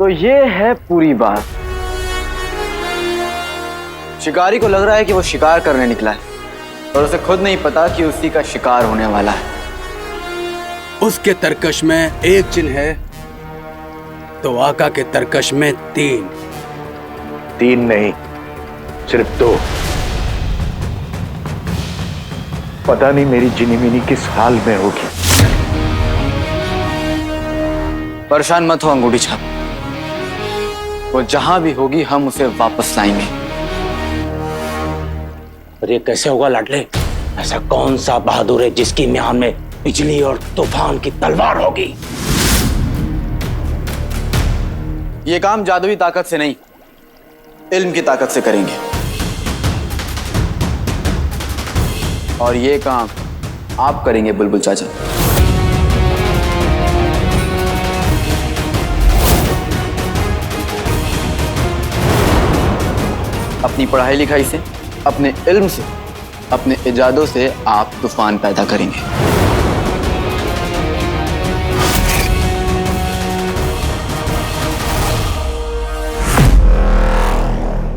तो ये है पूरी बात। शिकारी को लग रहा है कि वो शिकार करने निकला है और उसे खुद नहीं पता कि उसी का शिकार होने वाला है। उसके तरकश में एक चिन्ह है तो आका के तरकश में 3। 3 नहीं, सिर्फ 2। पता नहीं मेरी जिनी मिनी किस हाल में होगी। परेशान मत हो अंगूठी छाप, वो जहां भी होगी हम उसे वापस लाएंगे। पर ये कैसे होगा लाडले? ऐसा कौन सा बहादुर है जिसकी म्यान में बिजली और तूफान की तलवार होगी? ये काम जादुई ताकत से नहीं, इल्म की ताकत से करेंगे। और ये काम आप करेंगे बुलबुल चाचा। अपनी पढ़ाई लिखाई से, अपने इल्म से, अपने इजादों से आप तूफान पैदा करेंगे।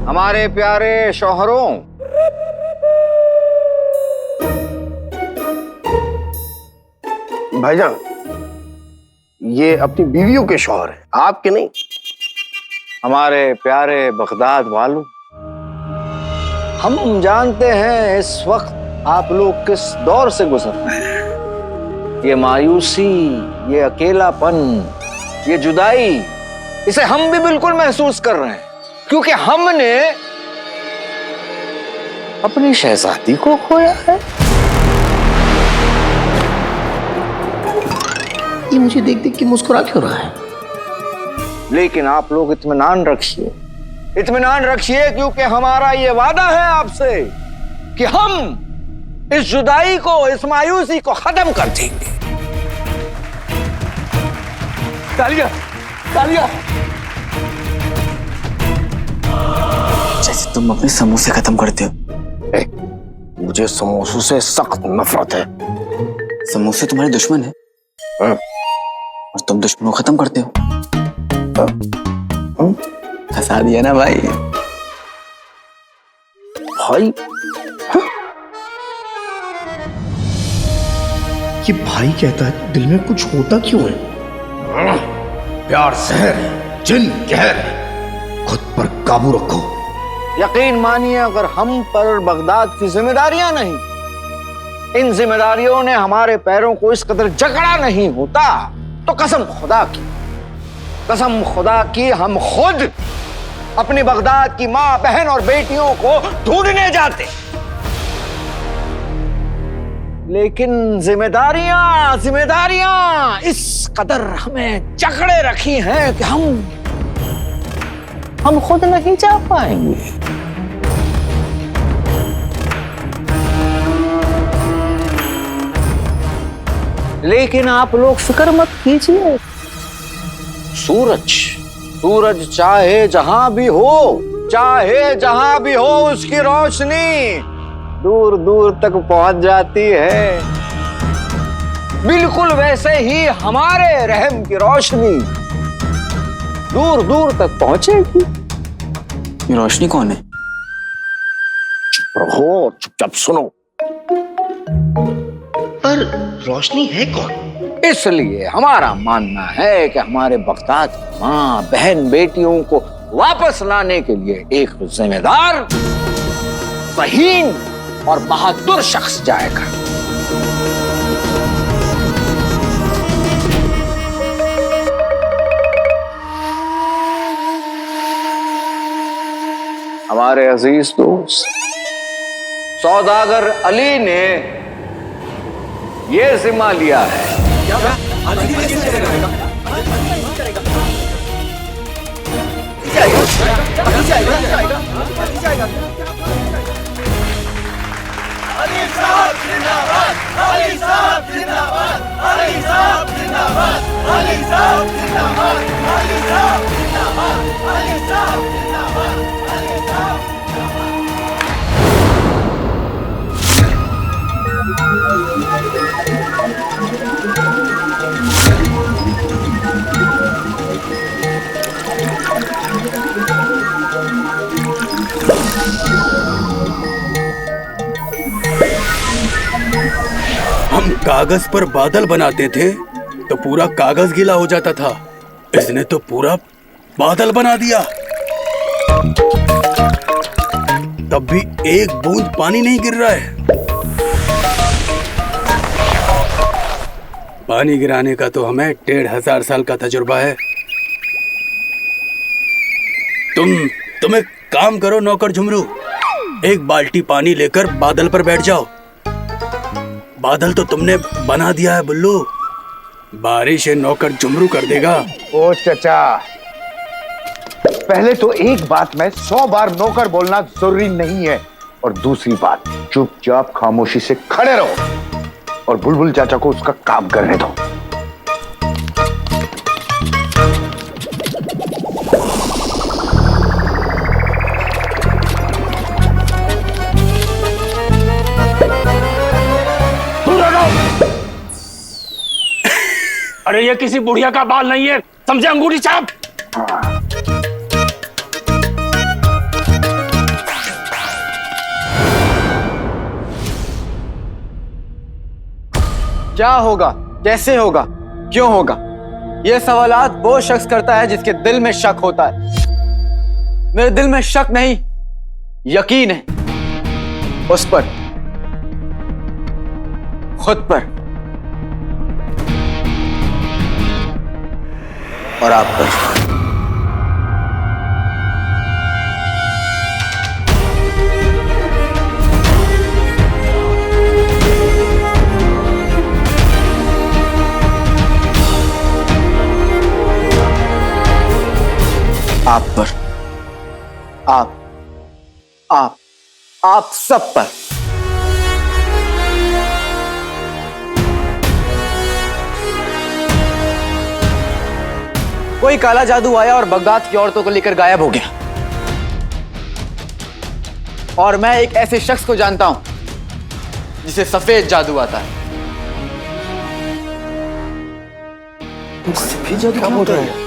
हमारे प्यारे शौहरों, भाईजान, ये अपनी बीवियों के शौहर हैं, आपके नहीं। हमारे प्यारे बगदाद वालों, हम जानते हैं इस वक्त आप लोग किस दौर से गुजर रहे हैं। ये मायूसी, ये अकेलापन, ये जुदाई, इसे हम भी बिल्कुल महसूस कर रहे हैं, क्योंकि हमने अपनी शहजादी को खोया है। ये मुझे देख देख के मुस्कुरा क्यों रहा है? लेकिन आप लोग इत्मीनान रखिए, इत्मीनान रखिए, क्योंकि हमारा ये वादा है आपसे कि हम इस जुदाई को, इस मायूसी को खत्म कर देंगे। तालिया, तालिया। जैसे तुम अपने समोसे खत्म करते हो। मुझे समोसों से सख्त नफरत है। समोसे तुम्हारे दुश्मन है और तुम दुश्मनों को खत्म करते हो। फंसा दिया ना भाई। भाई? ये भाई कहता है, दिल में कुछ होता क्यों है? प्यार जहर है, जिन कहर है, खुद पर काबू रखो। यकीन मानिए, अगर हम पर बगदाद की जिम्मेदारियां नहीं, इन जिम्मेदारियों ने हमारे पैरों को इस कदर जकड़ा नहीं होता, तो कसम खुदा की हम खुद अपनी बगदाद की मां, बहन और बेटियों को ढूंढने जाते। लेकिन जिम्मेदारियां इस कदर हमें जकड़े रखी हैं कि हम खुद नहीं जा पाएंगे। लेकिन आप लोग फिक्र मत कीजिए, सूरज चाहे जहां भी हो, उसकी रोशनी दूर दूर तक पहुंच जाती है। बिल्कुल वैसे ही हमारे रहम की रोशनी दूर दूर तक पहुंचेगी। ये रोशनी कौन है? चुप रहो, चुपचाप सुनो। पर रोशनी है कौन? इसलिए हमारा मानना है कि हमारे बगदाद की मां, बहन, बेटियों को वापस लाने के लिए एक जिम्मेदार, ज़हीन और बहादुर शख्स जाएगा। हमारे अजीज दोस्त सौदागर अली ने यह जिम्मा लिया है। कागज पर बादल बनाते थे तो पूरा कागज गीला हो जाता था। इसने तो पूरा बादल बना दिया, तब भी एक बूंद पानी नहीं गिर रहा है। पानी गिराने का तो हमें 1500 साल का तजुर्बा है। तुम एक काम करो नौकर झुमरू, एक बाल्टी पानी लेकर बादल पर बैठ जाओ। बादल तो तुमने बना दिया है बुल्लू, बारिश है नौकर झुमरू कर देगा। ओ चचा, पहले तो एक बात मैं 100 बार नौकर बोलना जरूरी नहीं है, और दूसरी बात चुपचाप खामोशी से खड़े रहो और बुलबुल चाचा को उसका काम करने दो। अरे ये किसी बुढ़िया का बाल नहीं है, समझे अंगूठी छाप। क्या होगा, कैसे होगा, क्यों होगा, ये सवालात वो शख्स करता है जिसके दिल में शक होता है। मेरे दिल में शक नहीं, यकीन है उस पर, खुद पर और आप पर। आप पर, आप सब पर। कोई काला जादू आया और बगदाद की औरतों को लेकर गायब हो गया। और मैं एक ऐसे शख्स को जानता हूं जिसे सफेद जादू आता है। सफेद जादू क्या बोल रहा है?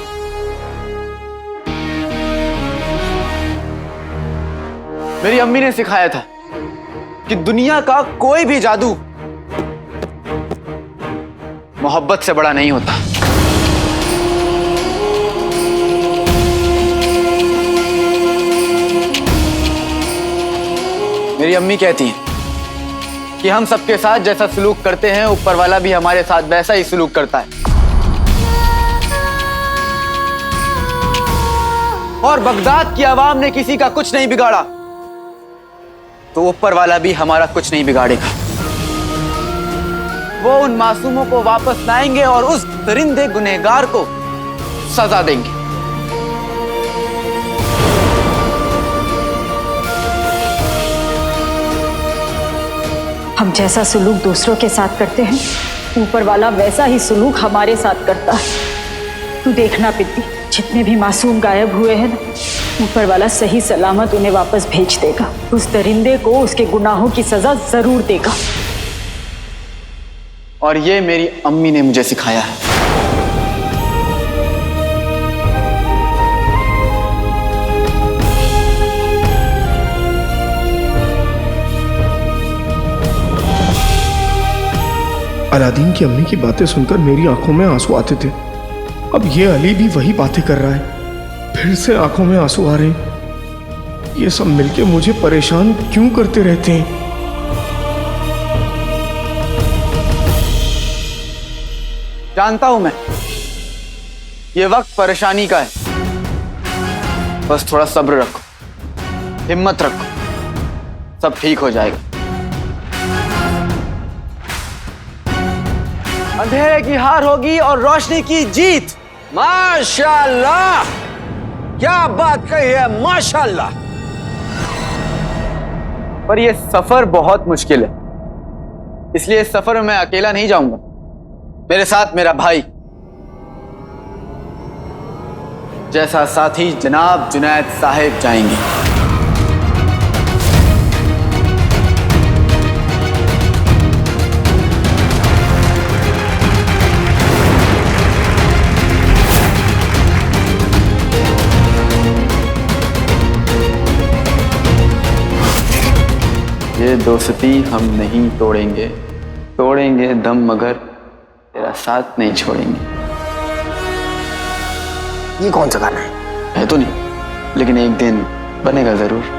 मेरी अम्मी ने सिखाया था कि दुनिया का कोई भी जादू मोहब्बत से बड़ा नहीं होता। मेरी अम्मी कहती हैं कि हम सबके साथ जैसा सलूक करते हैं, ऊपर वाला भी हमारे साथ वैसा ही सलूक करता है। और बगदाद की आवाम ने किसी का कुछ नहीं बिगाड़ा तो ऊपर वाला भी हमारा कुछ नहीं बिगाड़ेगा। वो उन मासूमों को वापस लाएंगे और उस दरिंदे गुनहगार को सजा देंगे। हम जैसा सलूक दूसरों के साथ करते हैं, ऊपर वाला वैसा ही सलूक हमारे साथ करता है। तू देखना पिद्दी, जितने भी मासूम गायब हुए हैं ना, ऊपर वाला सही सलामत उन्हें वापस भेज देगा। उस दरिंदे को उसके गुनाहों की सजा जरूर देगा। और ये मेरी अम्मी ने मुझे सिखाया है। अलादीन की अम्मी की बातें सुनकर मेरी आंखों में आंसू आते थे। अब ये अली भी वही बातें कर रहा है, फिर से आंखों में आंसू आ रहे हैं। ये सब मिलके मुझे परेशान क्यों करते रहते हैं? जानता हूं मैं, ये वक्त परेशानी का है। बस थोड़ा सब्र रखो, हिम्मत रखो, सब ठीक हो जाएगा। अंधेरे की हार होगी और रोशनी की जीत। माशाल्लाह, क्या बात कही है, माशाल्लाह। पर यह सफर बहुत मुश्किल है, इसलिए इस सफर में मैं अकेला नहीं जाऊंगा। मेरे साथ मेरा भाई, जैसा साथी जनाब जुनैद साहिब जाएंगे। ये दोस्ती हम नहीं तोड़ेंगे, तोड़ेंगे दम मगर तेरा साथ नहीं छोड़ेंगे। ये कौन सा गाना है तो नहीं, लेकिन एक दिन बनेगा जरूर।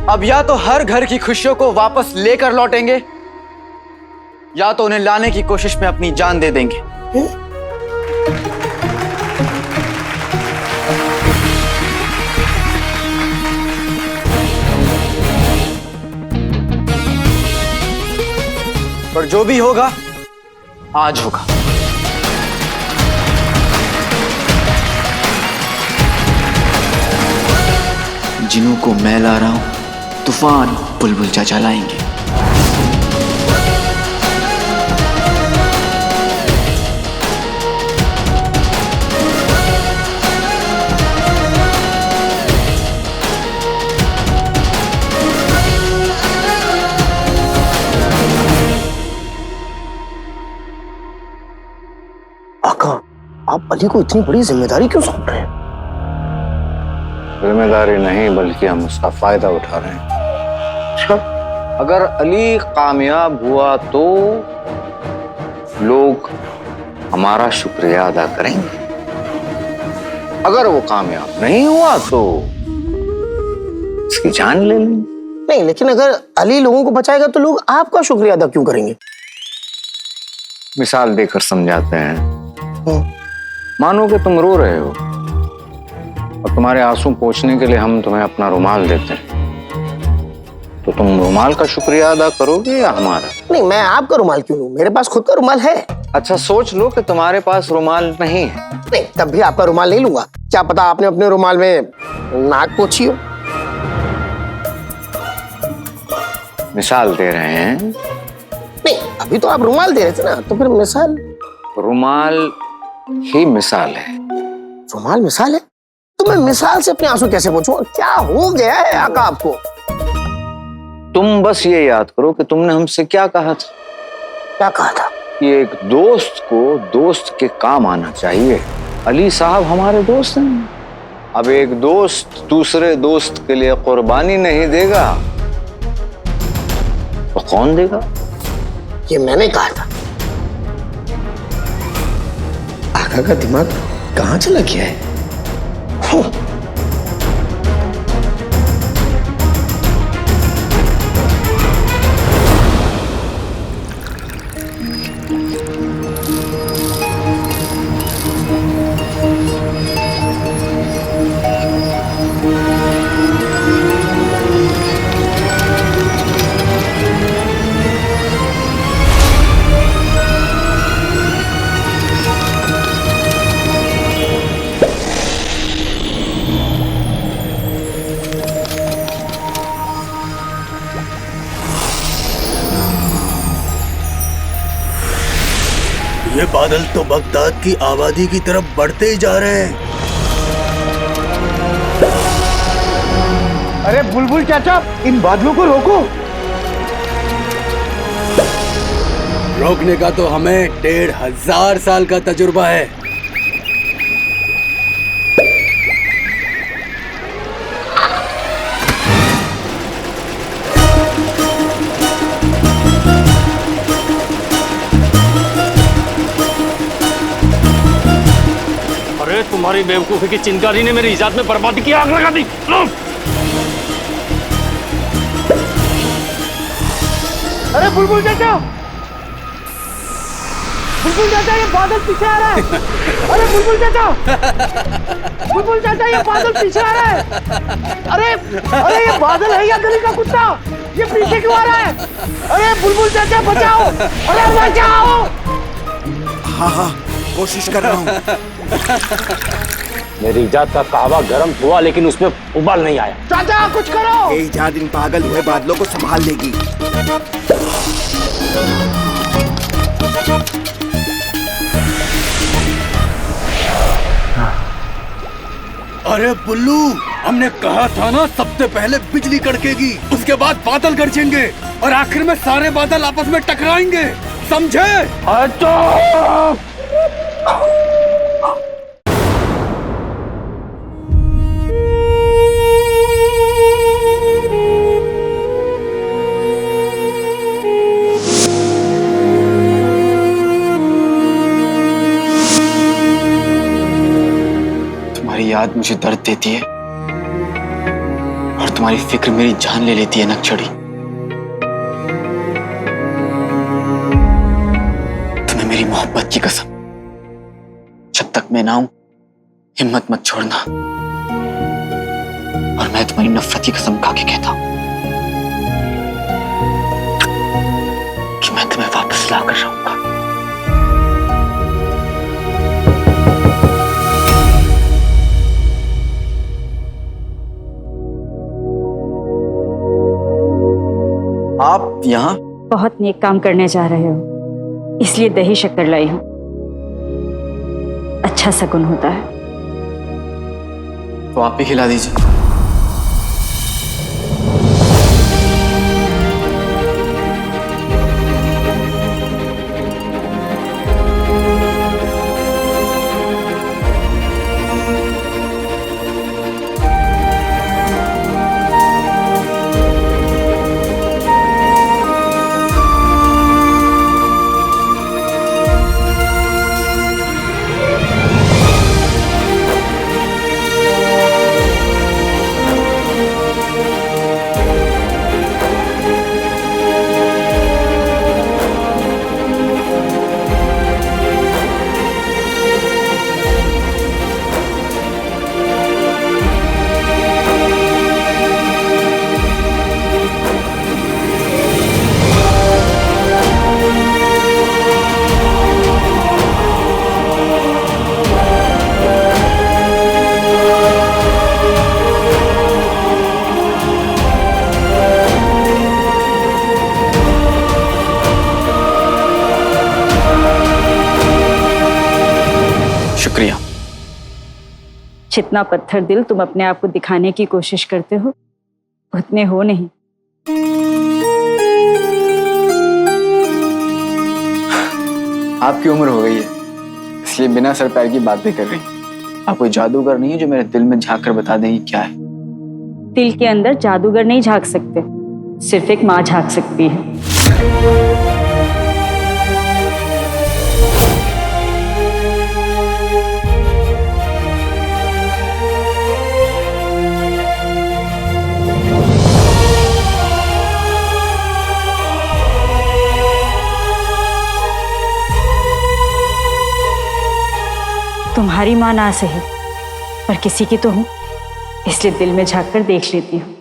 अब या तो हर घर की खुशियों को वापस लेकर लौटेंगे या तो उन्हें लाने की कोशिश में अपनी जान दे देंगे। पर जो भी होगा आज होगा। जिन्हों को मैं ला रहा हूं तूफान बुलबुल चाचा लाएंगे। आका, आप अली को इतनी बड़ी जिम्मेदारी क्यों सौंप रहे हैं? जिम्मेदारी नहीं बल्कि हम उसका फायदा उठा रहे हैं। अगर अली कामयाब हुआ तो लोग हमारा शुक्रिया अदा करेंगे, अगर वो कामयाब नहीं हुआ तो इसकी जान ले लेंगे। नहीं, लेकिन अगर अली लोगों को बचाएगा तो लोग आपका शुक्रिया अदा क्यों करेंगे? मिसाल देकर समझाते हैं। मानो कि तुम रो रहे हो और तुम्हारे आंसू पोंछने के लिए हम तुम्हें अपना रुमाल देते हैं, तो तुम रुमाल का शुक्रिया अदा करोगे या हमारा? नहीं, मैं आपका रुमाल क्यों लूं? मेरे पास खुद का रुमाल है। अच्छा, सोच लो कि तुम्हारे पास रुमाल नहीं है। नहीं, तब भी आपका रुमाल नहीं लूंगा। क्या पता आपने अपने रुमाल में नाक पोंछी हो। मिसाल दे रहे हैं। नहीं, अभी तो आप रुमाल दे रहे थे ना, तो फिर मिसाल? रुमाल ही मिसाल है। रुमाल मिसाल है तो मैं मिसाल से अपने आंसू कैसे पोंछूं? क्या हो गया है आका आपको? तुम बस ये याद करो कि तुमने हमसे क्या कहा था। क्या कहा था? कि एक दोस्त को दोस्त के काम आना चाहिए। अली साहब हमारे दोस्त हैं। अब एक दोस्त दूसरे दोस्त के लिए कुर्बानी नहीं देगा तो कौन देगा? ये मैंने कहा था। आका का दिमाग कहां चला गया है? ये बादल तो बगदाद की आबादी की तरफ बढ़ते ही जा रहे हैं। अरे बुलबुल चाचा, इन बादलों को रोको। रोकने का तो हमें 1500 साल का तजुर्बा है। अरे तुम्हारी बेवकूफी की चिंगारी ने मेरी इजाजत में बर्बादी की आग लगा दी। अरे बुलबुल चाचा, बुलबुल चाचा, ये बादल पीछे आ रहा है। अरे बुलबुल चाचा, बुलबुल चाचा, ये बादल पीछे आ रहा है। अरे अरे, ये बादल है या गली का कुत्ता? ये पीछे क्यों आ रहा है? अरे बुलबुल चाचा, बचाओ! अरे बचाओ! हाँ, कोशिश कर रहा हूँ। मेरी इजाद का कहवा गर्म हुआ लेकिन उसमें उबाल नहीं आया। चाचा कुछ करो! ये इजाद इन पागल हुए बादलों को संभाल लेगी। अरे बुल्लू, हमने कहा था ना सबसे पहले बिजली कड़केगी, उसके बाद बादल गरजेंगे। और आखिर में सारे बादल आपस में टकराएंगे, समझे? तुम्हारी याद मुझे दर्द देती है और तुम्हारी फिक्र मेरी जान ले लेती है नक्चड़ी। तुम्हें मेरी मोहब्बत की कसम, जब तक मैं ना हूं हिम्मत मत छोड़ना। और मैं तुम्हारी नफरत की कसम खा के कहता हूं कि मैं तुम्हें वापस ला कर रहूंगा। आप यहाँ? बहुत नेक काम करने जा रहे हो, इसलिए दही शक्कर लाई हूं। अच्छा शगुन होता है। तो आप ही खिला दीजिए। शुक्रिया। जितना पत्थर दिल तुम अपने आप को दिखाने की कोशिश करते हो, उतने हो नहीं। आपकी उम्र हो गई है, इसलिए बिना सर पैर की बातें कर रही। आप कोई जादूगर नहीं है जो मेरे दिल में झांक कर बता देंगी क्या है। दिल के अंदर जादूगर नहीं झांक सकते, सिर्फ एक माँ झांक सकती है। तुम्हारी माँ ना सही, पर किसी की तो हूं, इसलिए दिल में झांक कर देख लेती हूँ।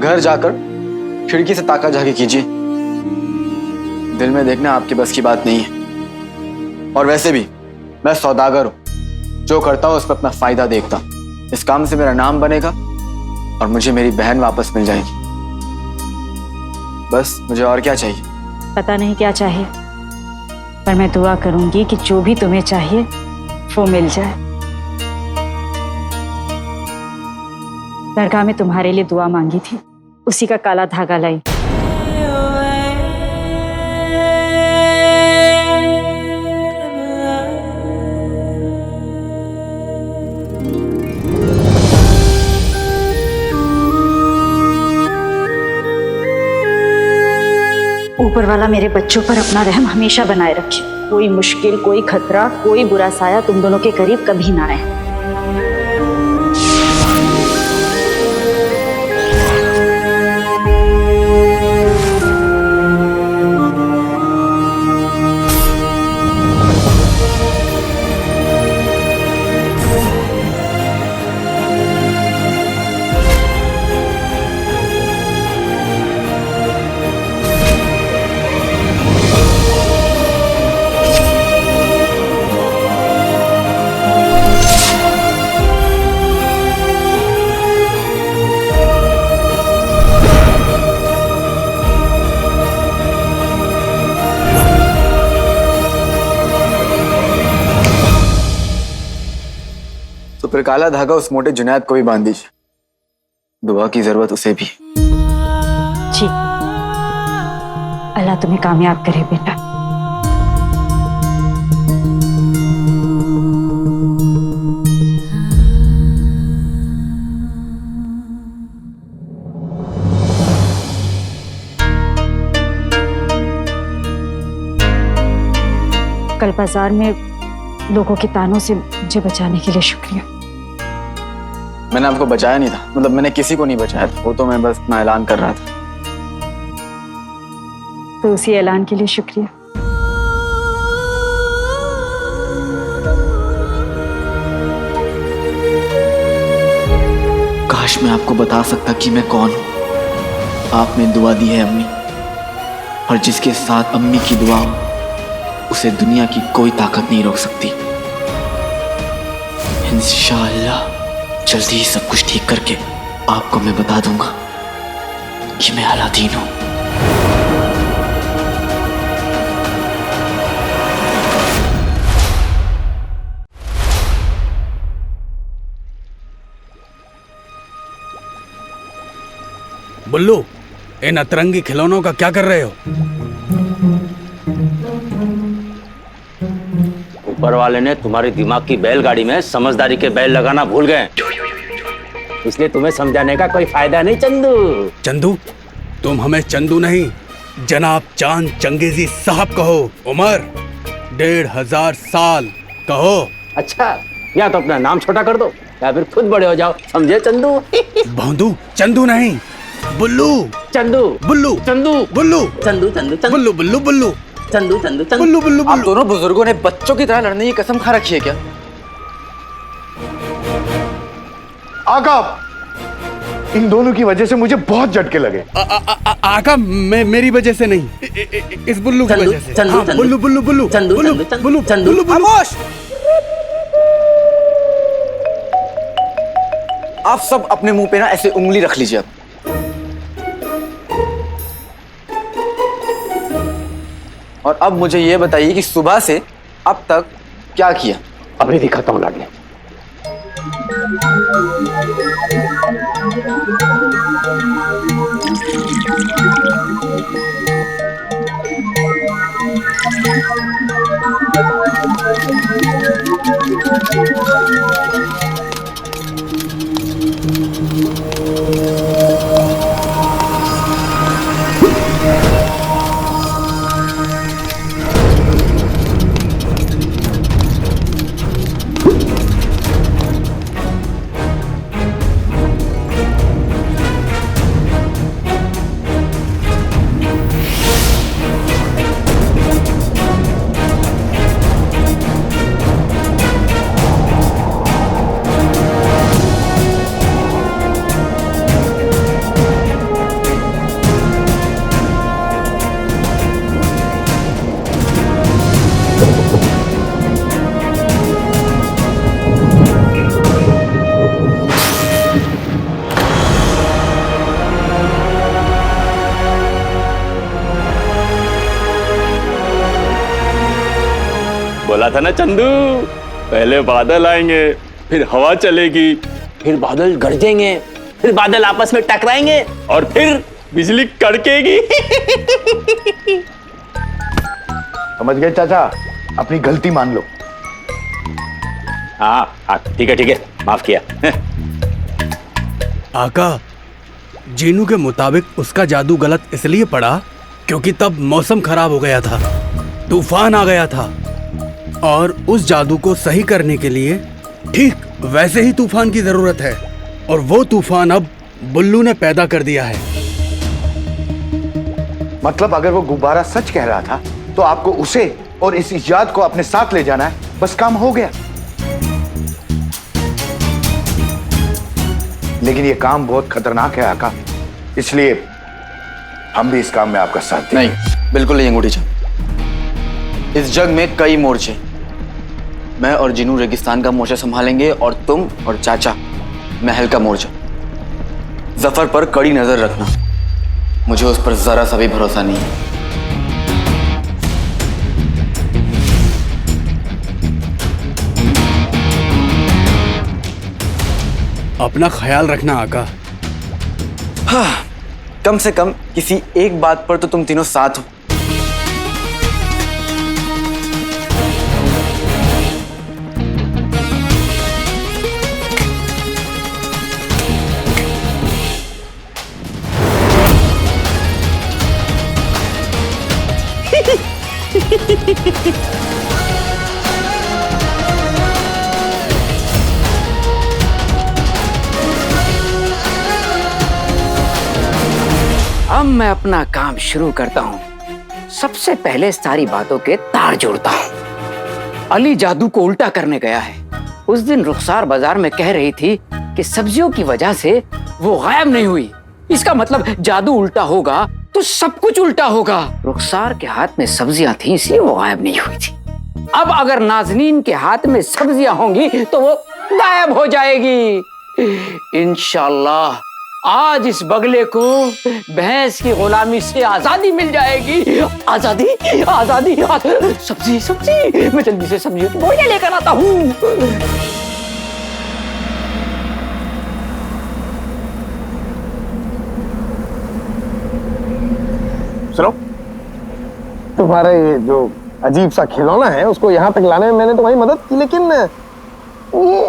घर जाकर खिड़की से ताका झाकी कीजिए। दिल में देखना आपके बस की बात नहीं है। और वैसे भी मैं सौदागर हूं, जो करता हूं उस पर अपना फायदा देखता। इस काम से मेरा नाम बनेगा और मुझे मेरी बहन वापस मिल जाएगी। बस मुझे और क्या चाहिए? पता नहीं क्या चाहिए, पर मैं दुआ करूंगी कि जो भी तुम्हें चाहिए वो मिल जाए। दरगाह में तुम्हारे लिए दुआ मांगी थी, उसी का काला धागा लाई। ऊपर वाला मेरे बच्चों पर अपना रहम हमेशा बनाए रखे। कोई मुश्किल, कोई खतरा, कोई बुरा साया तुम दोनों के करीब कभी ना आए। तो फिर काला धागा उस मोटे जुनैद को भी बांध दीजिए। दुआ की जरूरत उसे भी। जी, अल्लाह तुम्हें कामयाब करे बेटा। कल बाजार में लोगों के तानों से मुझे बचाने के लिए शुक्रिया। मैंने आपको बचाया नहीं था, मतलब मैंने किसी को नहीं बचाया था, वो तो मैं बस अपना ऐलान कर रहा था। तो उसी ऐलान के लिए शुक्रिया। काश मैं आपको बता सकता कि मैं कौन हूं। आपने दुआ दी है अम्मी, और जिसके साथ अम्मी की दुआ हो उसे दुनिया की कोई ताकत नहीं रोक सकती। इंशाअल्लाह जल्दी ही सब कुछ ठीक करके आपको मैं बता दूंगा कि मैं अलादीन हूं। बुल्लू, इन अतरंगी खिलौनों का क्या कर रहे हो? ऊपर वाले ने तुम्हारी दिमाग की बैलगाड़ी में समझदारी के बैल लगाना भूल गए, इसलिए तुम्हें समझाने का कोई फायदा नहीं। चंदू, चंदू, तुम हमें चंदू नहीं जनाब चांद चंगेजी साहब कहो। उम्र 1500 साल कहो। अच्छा, या तो अपना नाम छोटा कर दो या फिर खुद बड़े हो जाओ, समझे चंदू? भौंदू, चंदू नहीं, बुल्लू। चंदू, बुल्लू, चंदू, बुल्लू, चंदू, चंदू, चंदू, बुल्लू, बुल्लू, बुल्लू, चंदू, चंदू, चंदू। बुल्लू, बुल्लू, आप बुल्लू। दोनों बुजुर्गों ने बच्चों की तरह लड़ने की कसम खा रखी है क्या? आका, इन दोनों की वजह से मुझे बहुत झटके लगे। आका, मेरी वजह से नहीं, इस बुल्लू की चंदू, वजह से। चंदू, हाँ, चंदू, बुल्लू, बुल्लू, बुल्लू, चंदू, बुल्लू, चंदू, चंदू, बुल्लू, चंदू। बुल्लू, बुल्लू। खामोश! आप सब अपने मुंह पे ना ऐसे उंगली रख लीजिए। और अब मुझे ये बताइए कि सुबह से अब तक क्या किया? अभी दिखाता हूँ लाडले। बोला था ना चंदू, पहले बादल आएंगे, फिर हवा चलेगी, फिर बादल गरजेंगे, फिर बादल आपस में टकराएंगे और फिर बिजली कड़केगी। समझ गए चाचा, अपनी गलती मान लो। हाँ हाँ, ठीक है, माफ किया। आका, जीनू के मुताबिक उसका जादू गलत इसलिए पड़ा क्योंकि तब मौसम खराब हो गया था, तूफान आ गया था, और उस जादू को सही करने के लिए ठीक वैसे ही तूफान की जरूरत है, और वो तूफान अब बुल्लू ने पैदा कर दिया है। मतलब अगर वो गुब्बारा सच कह रहा था तो आपको उसे और इस इजाद को अपने साथ ले जाना है, बस काम हो गया। लेकिन ये काम बहुत खतरनाक है आका, इसलिए हम भी इस काम में आपका साथ देंगे। नहीं, बिल्कुल नहीं अंगूठी चंद। इस जग में कई मोर्चे, मैं और जिनू रेगिस्तान का मोर्चा संभालेंगे और तुम और चाचा महल का मोर्चा। जफर पर कड़ी नजर रखना, मुझे उस पर जरा सा भी भरोसा नहीं है। अपना ख्याल रखना आका। कम से कम किसी एक बात पर तो तुम तीनों साथ हो। अब मैं अपना काम शुरू करता हूँ। सबसे पहले सारी बातों के तार जोड़ता हूँ। अली जादू को उल्टा करने गया है। उस दिन रुखसार बाजार में कह रही थी कि सब्जियों की वजह से वो गायब नहीं हुई। इसका मतलब जादू उल्टा होगा तो सब कुछ उल्टा होगा। रुखसार के हाथ में सब्जियां थी इसलिए वो गायब नहीं हुई थी। अब अगर नाज़नीन के हाथ में सब्जियां होंगी तो वो गायब हो जाएगी। इंशाल्लाह आज इस बगले को भैंस की गुलामी से आजादी मिल जाएगी। आजादी आजादी सब्जी सब्जी, मैं जल्दी से सब्जियों की बोरियां लेकर आता हूँ। सुनो, तुम्हारा ये जो अजीब सा खिलौना है उसको यहाँ तक लाने में मैंने तुम्हारी मदद की, लेकिन ये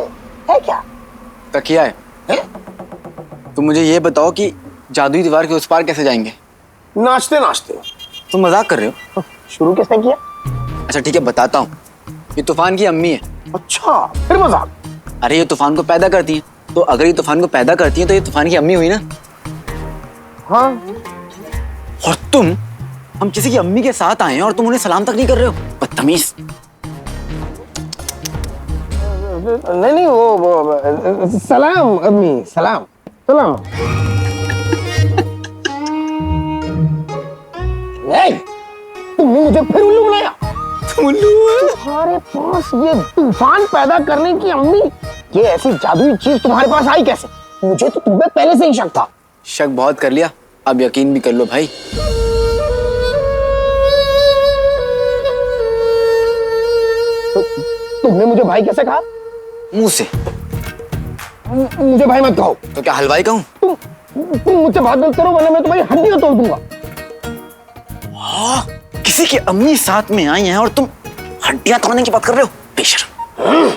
है क्या? तकिया है। तुम मुझे ये बताओ कि जादुई दीवार के उस पार कैसे जाएंगे? नाचते नाचते। तुम मजाक कर रहे हो? शुरू किसने किया? अच्छा ठीक है, बताता हूँ। ये तूफान की अम्मी है। अच्छा, फिर मजाक? अरे ये तूफान को पैदा करती है, तो अगर ये तूफान को पैदा करती है तो ये तूफान की अम्मी हुई ना। हाँ। और तुम, हम किसी की अम्मी के साथ आए हैं और तुम उन्हें सलाम तक नहीं कर रहे हो, बदतमीज। नहीं वो सलाम अम्मी, सलाम सलाम। तुमने मुझे फिर उल्लू बनाया। तुम्हारे पास ये तूफान पैदा करने की अम्मी, ये ऐसी जादुई चीज तुम्हारे पास आई कैसे? मुझे तो तुम्हें पहले से ही शक था। शक बहुत कर लिया, अब यकीन भी कर लो भाई। तो तुमने मुझे भाई कैसे कहा? मुंह से। मुझे भाई मत कहो। तो क्या हलवाई कहूं? तुम मुझसे बात मत करो वरना मैं तुम्हारी हड्डियां तोड़ दूंगा। किसी की अम्मी साथ में आई हैं और तुम हड्डियां तोड़ने की बात कर रहे हो? बेशर्म।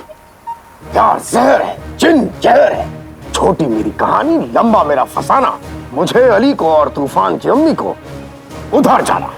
क्या जहर है, जिन जहर है। छोटी मेरी कहानी, लंबा मेरा फसाना। मुझे अली को और तूफान की अम्मी को उधर जाना।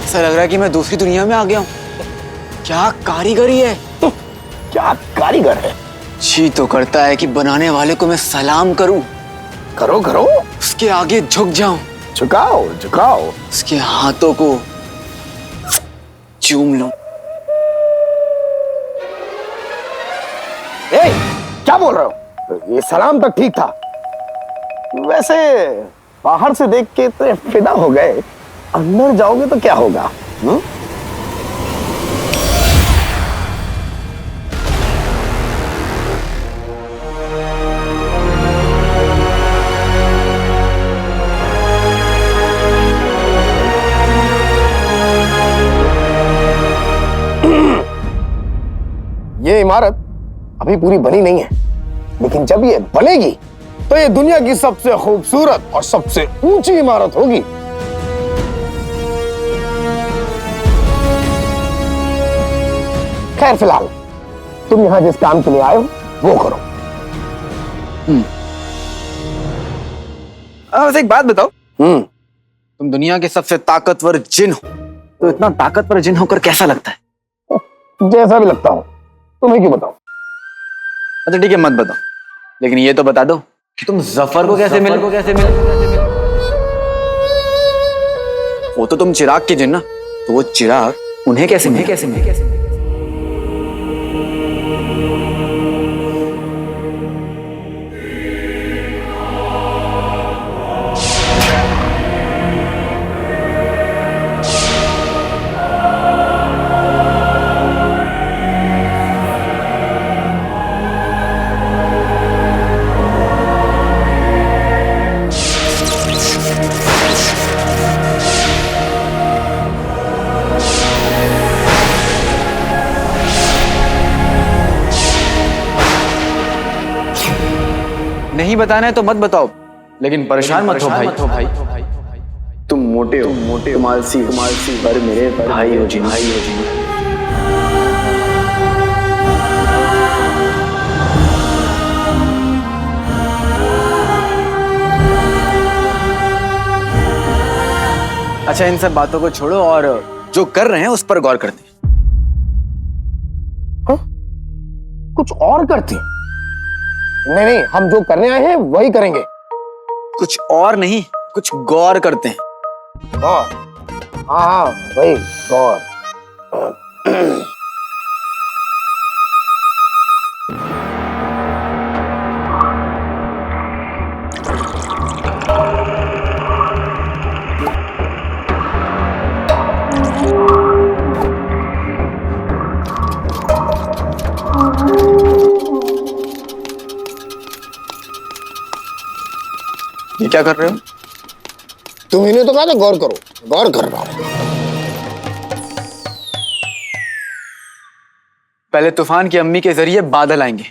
ऐसा लग रहा है कि मैं दूसरी दुनिया में आ गया हूँ। क्या कारीगरी है। क्या कारीगर है। जी तो करता है कि बनाने वाले को मैं सलाम करूं। करो करो। उसके आगे झुक जाऊं। झुकाओ झुकाओ। उसके हाथों को चूम लूं। क्या बोल रहे हो? ये सलाम तक ठीक था। वैसे बाहर से देख के तो फिदा हो गए, अंदर जाओगे तो क्या होगा? ये इमारत अभी पूरी बनी नहीं है, लेकिन जब ये बनेगी तो ये दुनिया की सबसे खूबसूरत और सबसे ऊंची इमारत होगी। खैर फिलहाल तुम यहां जिस काम के लिए आए हो वो करो। बस एक बात बताओ, तुम दुनिया के सबसे ताकतवर जिन हो, तो इतना ताकतवर जिन होकर कैसा लगता है? जैसा भी लगता हो। तुम्हें क्यों बताओ? अच्छा ठीक है, मत बताओ, लेकिन ये तो बता दो कि तुम जफर को कैसे मिले? वो तो तुम चिराग के जिन ना, तो वो चिराग उन्हें कैसे मिले? नहीं बताना है तो मत बताओ, लेकिन परेशान मत हो भाई। तुम मोटे हो, तुम आलसी पर मेरे भाई हो जी। अच्छा, इन सब बातों को छोड़ो और जो कर रहे हैं उस पर गौर करते हैं। कुछ और करते हैं? नहीं, हम जो करने आए हैं वही करेंगे। कुछ और नहीं, कुछ गौर करते हैं। गौर? हाँ, वही गौर। ये क्या कर रहे हो? तुम इन्हें तो कहा था गौर करो, गौर कर रहा हूं। पहले तूफान की अम्मी के जरिए बादल आएंगे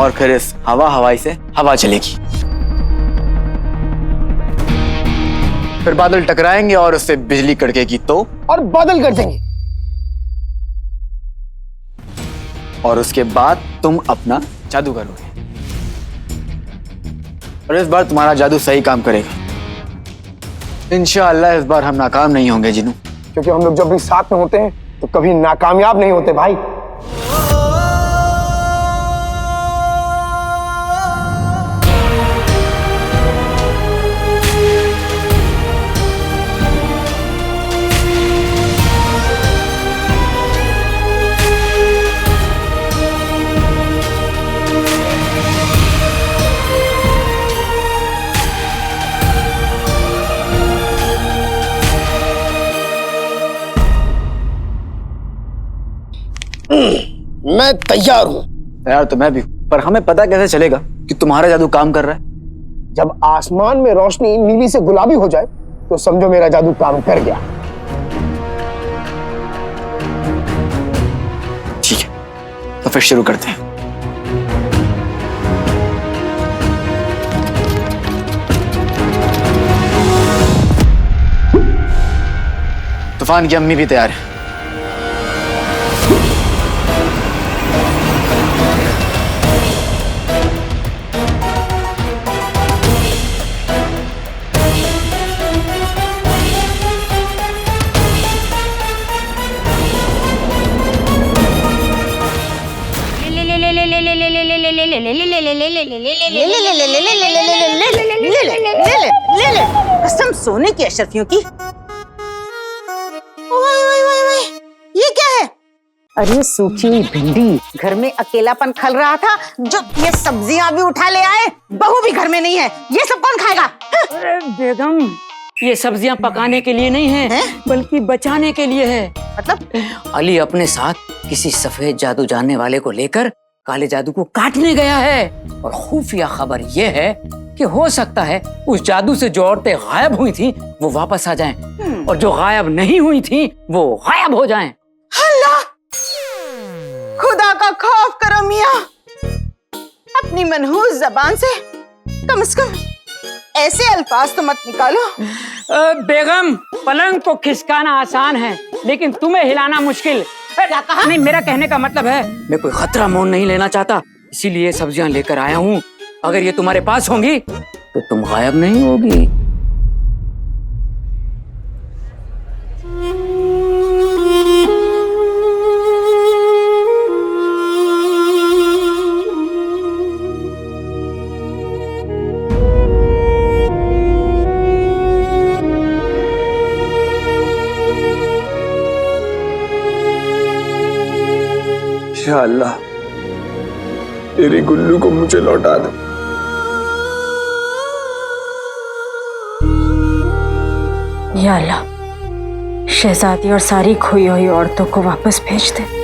और फिर इस हवाई से हवा चलेगी, फिर बादल टकराएंगे और उससे बिजली कड़केगी तो और बादल कर देंगे। और उसके बाद तुम अपना जादू करोगे और इस बार तुम्हारा जादू सही काम करेगा। इंशाअल्लाह इस बार हम नाकाम नहीं होंगे जिनू, क्योंकि हम लोग जब भी साथ में होते हैं तो कभी नाकामयाब नहीं होते भाई। मैं तैयार हूं। तैयार तो मैं भी हूं, पर हमें पता कैसे चलेगा कि तुम्हारा जादू काम कर रहा है? जब आसमान में रोशनी नीली से गुलाबी हो जाए तो समझो मेरा जादू काम कर गया। ठीक है, तो फिर शुरू करते हैं। तूफान की अम्मी भी तैयार है। कसम सोने की अशरफियों की। ये क्या है? अरे सूखी हुई भिंडी। घर में अकेलापन खल रहा था, जो ये सब्जियां भी उठा ले आए। बहू भी घर में नहीं है, ये सब कौन खाएगा? अरे बेगम, ये सब्जियां पकाने के लिए नहीं है, बल्कि बचाने के लिए है। मतलब? अली अपने साथ किसी सफेद जादू जानने वाले को लेकर काले जादू को काटने गया है और खुफिया खबर यह है कि हो सकता है उस जादू से जो औरतें गायब हुई थी वो वापस आ जाएं और जो गायब नहीं हुई थी वो गायब हो जाएं। अल्लाह, खुदा का खौफ करो मियाँ। अपनी मनहूस जबान से कम ऐसे अल्फाज तो मत निकालो। बेगम, पलंग को खिसकाना आसान है लेकिन तुम्हें हिलाना मुश्किल। क्या कहा? नहीं, मेरा कहने का मतलब है मैं कोई खतरा मोल नहीं लेना चाहता, इसीलिए सब्जियां लेकर आया हूँ। अगर ये तुम्हारे पास होंगी तो तुम गायब नहीं होगी। या अल्लाह, तेरी गुल्लू को मुझे लौटा दे। या अल्लाह, शहजादी और सारी खोई हुई औरतों को वापस भेज दे।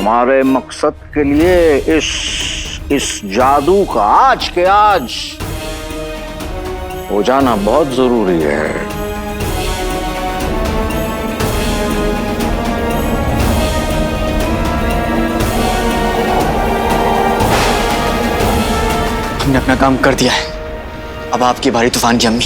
हमारे मकसद के लिए इस जादू का आज के आज हो जाना बहुत जरूरी है। हमने अपना काम कर दिया है, अब आपकी बारी तूफान की अम्मी।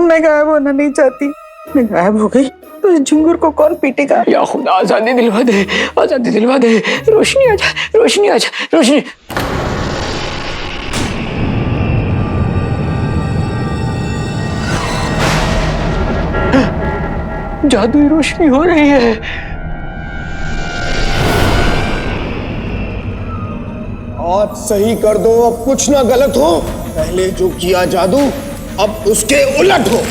मैं गायब होना नहीं चाहती। मैं गायब हो गई तो इस झुंगुर को कौन पीटेगा? या खुदा, आजादी दिलवा दे, आजादी दिलवा दे। रोशनी आजा, रोशनी आजा, रोशनी। जादुई रोशनी हो रही है। आज सही कर दो, अब कुछ ना गलत हो। पहले जो किया जादू अब उसके उलट हो।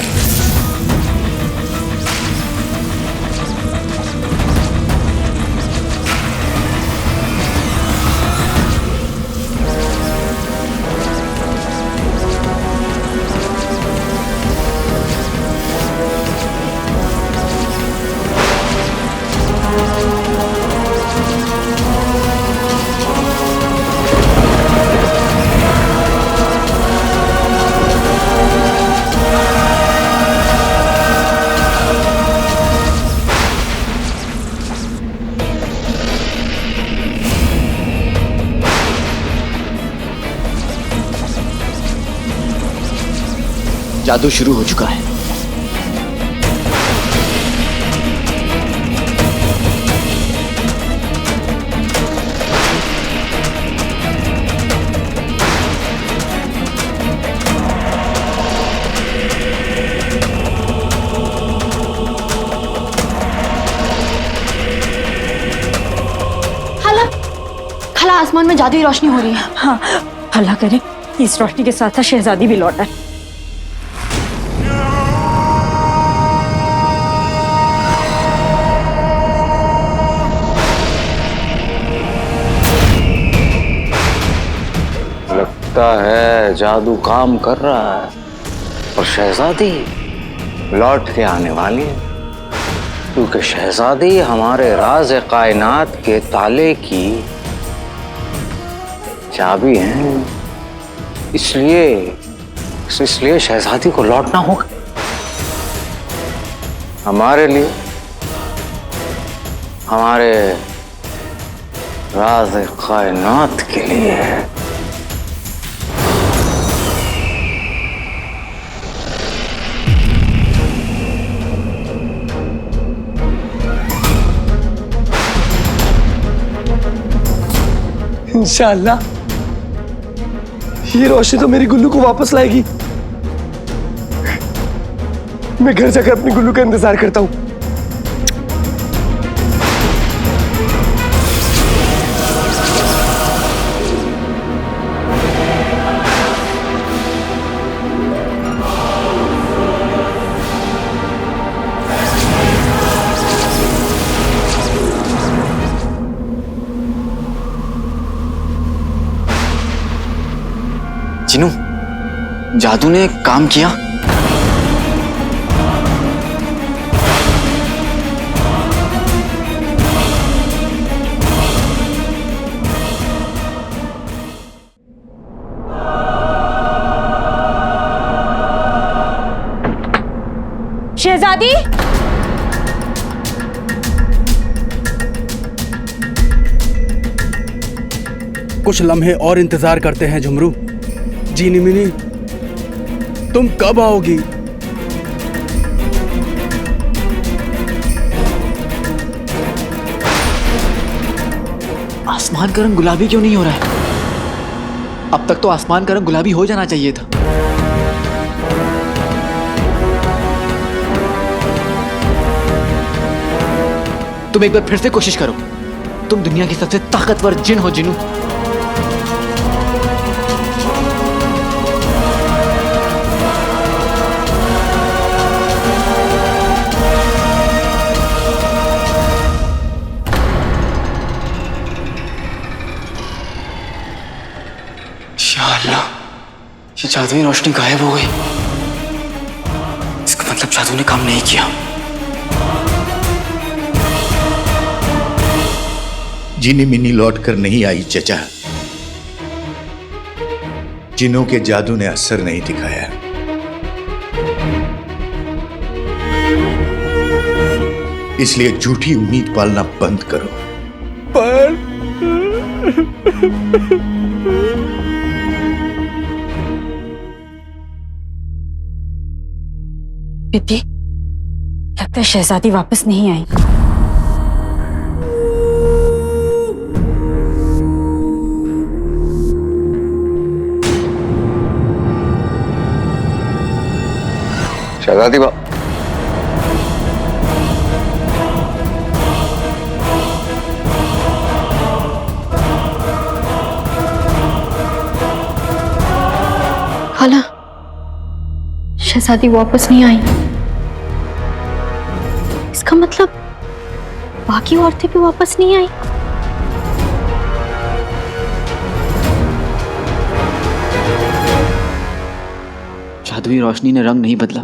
जादू शुरू हो चुका है। खाला, खाला आसमान में जादुई रोशनी हो रही है। हाँ, अल्लाह करे इस रोशनी के साथ शहजादी भी लौटा। लगता है जादू काम कर रहा है और शहजादी लौट के आने वाली है, क्योंकि शहजादी हमारे राज कायनात के ताले की चाबी है। इसलिए शहजादी को लौटना होगा हमारे लिए, हमारे राज कायनात के लिए। इंशाअल्लाह ये रोशनी तो मेरी गुल्लू को वापस लाएगी। मैं घर जाकर अपनी गुल्लू का इंतजार करता हूँ। जिनू, जादू ने काम किया। शहजादी, कुछ लम्हे और इंतजार करते हैं झुमरू। जीनी मिनी, तुम कब आओगी? आसमान का रंग गुलाबी क्यों नहीं हो रहा है? अब तक तो आसमान का रंग गुलाबी हो जाना चाहिए था। तुम एक बार फिर से कोशिश करो। तुम दुनिया की सबसे ताकतवर जिन हो जिनू। या अल्लाह, ये जादुई रोशनी गायब हो गई। इसका मतलब जादू ने काम नहीं किया। जिनी मिनी लौट कर नहीं आई चचा। जिनों के जादू ने असर नहीं दिखाया। इसलिए झूठी उम्मीद पालना बंद करो। पर पिद्दी, लगता है शहजादी वापस नहीं आई। शहजादी बा खाला, शहजादी वापस नहीं आई। इसका मतलब बाकी औरतें भी वापस नहीं आई। जादुई रोशनी ने रंग नहीं बदला,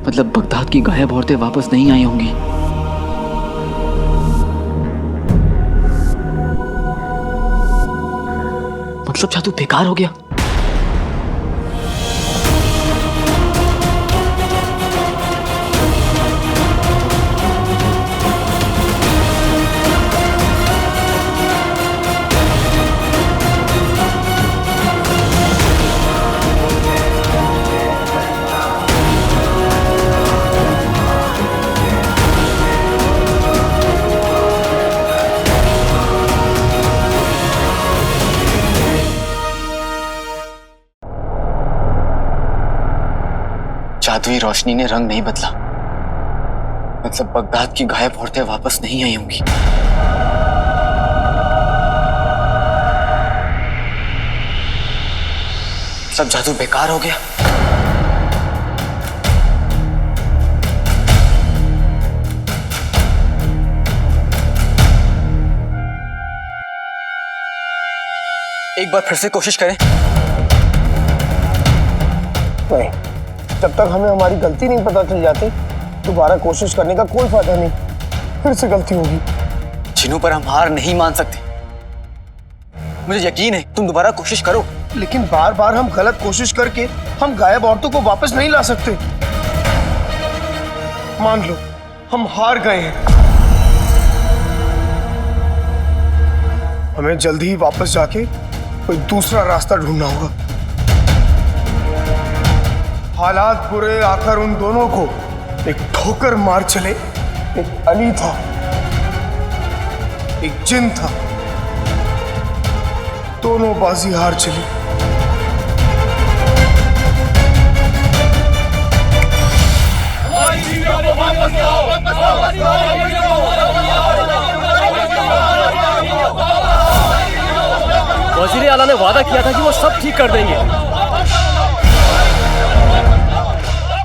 मतलब बगदाद की गायब औरतें वापस नहीं आई होंगी। मतलब जादू बेकार हो गया। जादुई रोशनी ने रंग नहीं बदला, मतलब बगदाद की गायब औरतें वापस नहीं आई होंगी। सब जादू बेकार हो गया। एक बार फिर से कोशिश करें। नहीं, जब तक हमें हमारी गलती नहीं पता चल जाती, दोबारा कोशिश करने का कोई फायदा नहीं। फिर से गलती होगी। जिनों पर हम हार नहीं मान सकते। मुझे यकीन है तुम दोबारा कोशिश करो। लेकिन बार बार हम गलत कोशिश करके हम गायब औरतों को वापस नहीं ला सकते। मान लो हम हार गए हैं। हमें जल्दी ही वापस जाके कोई दूसरा रास्ता ढूंढना होगा। हालात बुरे आकर उन दोनों को एक ठोकर मार चले। एक अली था, एक जिन था, दोनों बाजी हार चली। वजीर आला ने वादा किया था कि वो सब ठीक कर देंगे।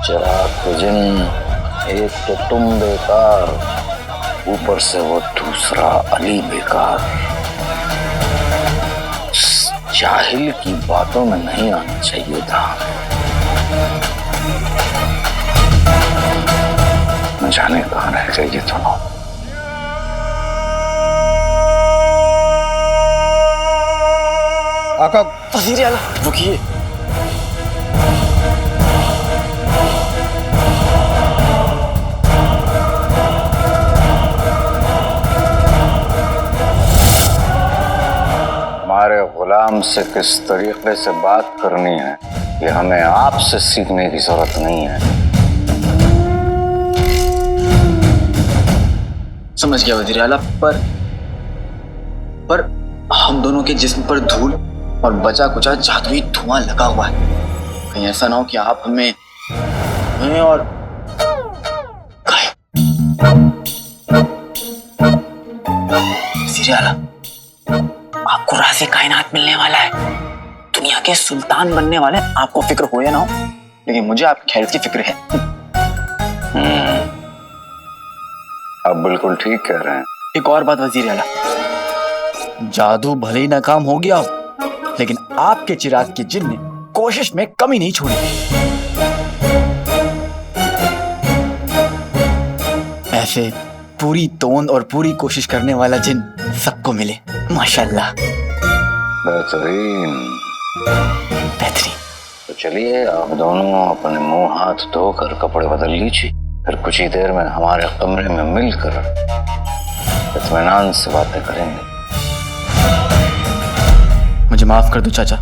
चिराग जिन, एक तो तुम बेकार, ऊपर से वो दूसरा अली बेकार। जाहिल की बातों में नहीं आना चाहिए था। न जाने कहाँ रह गए ये दोनों। आका, वजीर आला रुकिए। हमारे गुलाम से किस तरीके से बात करनी है ये हमें आपसे सीखने की जरूरत नहीं है। समझ गया वजीर आला, पर हम दोनों के जिस्म पर धूल और बचा कुचा जादुई धुआं लगा हुआ है। कहीं ऐसा ना हो कि आप हमें और वजीर आला, आपको राज़े कायनात मिलने वाला है, दुनिया के सुल्तान बनने वाले। आपको फिक्र हो या ना हो, लेकिन मुझे आपकी खैरियत की फिक्र है। आप बिल्कुल ठीक कह रहे हैं। एक और बात वजीर आला, जादू भले ही नाकाम हो गया हो, लेकिन आपके चिराग के जिन ने कोशिश में कमी नहीं छोड़ी। ऐसे पूरी तोंद और पूरी कोशिश करने वाला जिन सबको मिले, माशाल्लाह। बेहतरीन। तो चलिए आप दोनों अपने मुंह हाथ धोकर कपड़े बदल लीजिए, फिर कुछ ही देर में हमारे कमरे में मिलकर इत्मीनान से बातें करेंगे। मुझे माफ कर दो चाचा,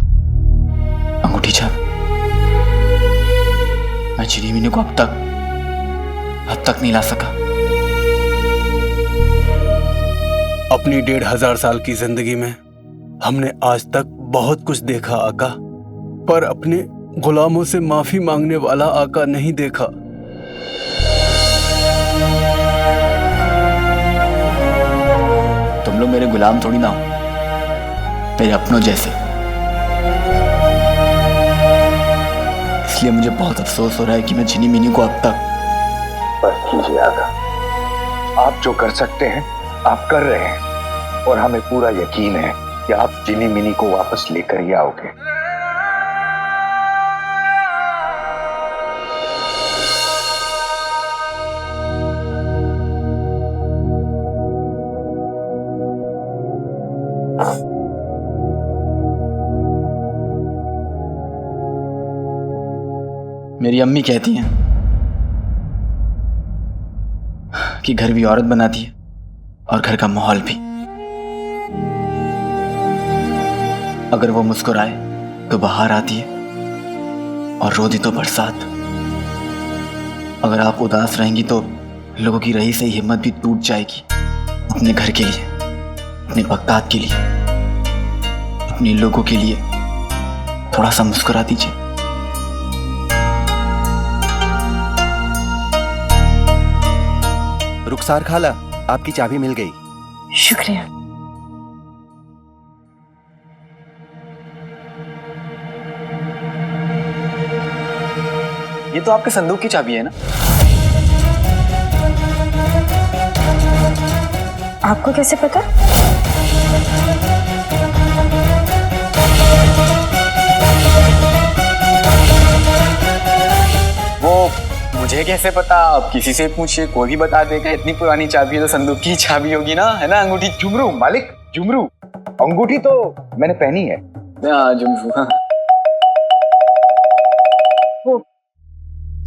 अंगूठी छाप मैं चिड़ी मीनू को अब तक नहीं ला सका। अपनी 1500 साल की जिंदगी में हमने आज तक बहुत कुछ देखा आका, पर अपने गुलामों से माफी मांगने वाला आका नहीं देखा। तुम लोग मेरे गुलाम थोड़ी ना हो, मेरे अपनों जैसे। इसलिए मुझे बहुत अफसोस हो रहा है कि मैं झिनी मिनी को अब तक। बस कीजिए आका, आप जो कर सकते हैं आप कर रहे हैं, और हमें पूरा यकीन है कि आप जिनी मिनी को वापस लेकर ही आओगे। मेरी अम्मी कहती हैं कि घर भी औरत बनाती है और घर का माहौल भी। अगर वो मुस्कुराए तो बहार आती है और रो दी तो बरसात। अगर आप उदास रहेंगी तो लोगों की रही से हिम्मत भी टूट जाएगी। अपने घर के लिए, अपने बगदाद के लिए, अपने लोगों के लिए थोड़ा सा मुस्कुरा दीजिए। रुखसार खाला, आपकी चाबी मिल गई। शुक्रिया। ये तो आपके संदूक की चाबी है ना? आपको कैसे पता? वो मुझे कैसे पता? आप किसी से पूछिए, कोई भी बता देगा। इतनी पुरानी चाबी है तो संदूक की चाबी होगी ना, है ना? अंगूठी। झुमरू मालिक, झुमरू। अंगूठी तो मैंने पहनी है। हाँ, झुमरू। हाँ। वो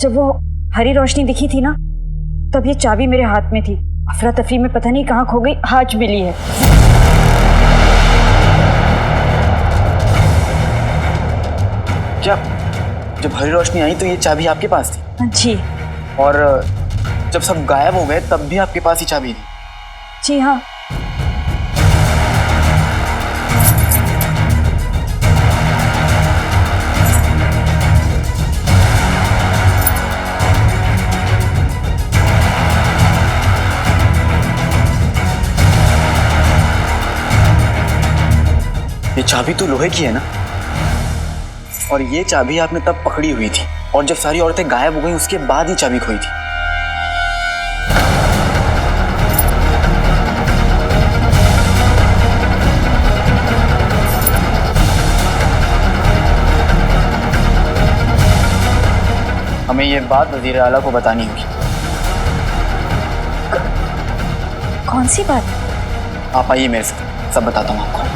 जब वो हरी रोशनी दिखी थी ना, तब ये चाबी मेरे हाथ में थी। अफरा तफरी में पता नहीं कहाँ खो गई, आज मिली है। क्या जब हरी रोशनी आई तो ये चाबी आपके पास थी? जी। और जब सब गायब हो गए तब भी आपके पास ही चाबी थी? जी हाँ। ये चाबी तो लोहे की है ना? और ये चाबी आपने तब पकड़ी हुई थी, और जब सारी औरतें गायब हो गई उसके बाद ही चाबी खोई थी। हमें ये बात वजीर आला को बतानी होगी। कौन सी बात? आप आइए मेरे साथ, सब बताता हूँ आपको।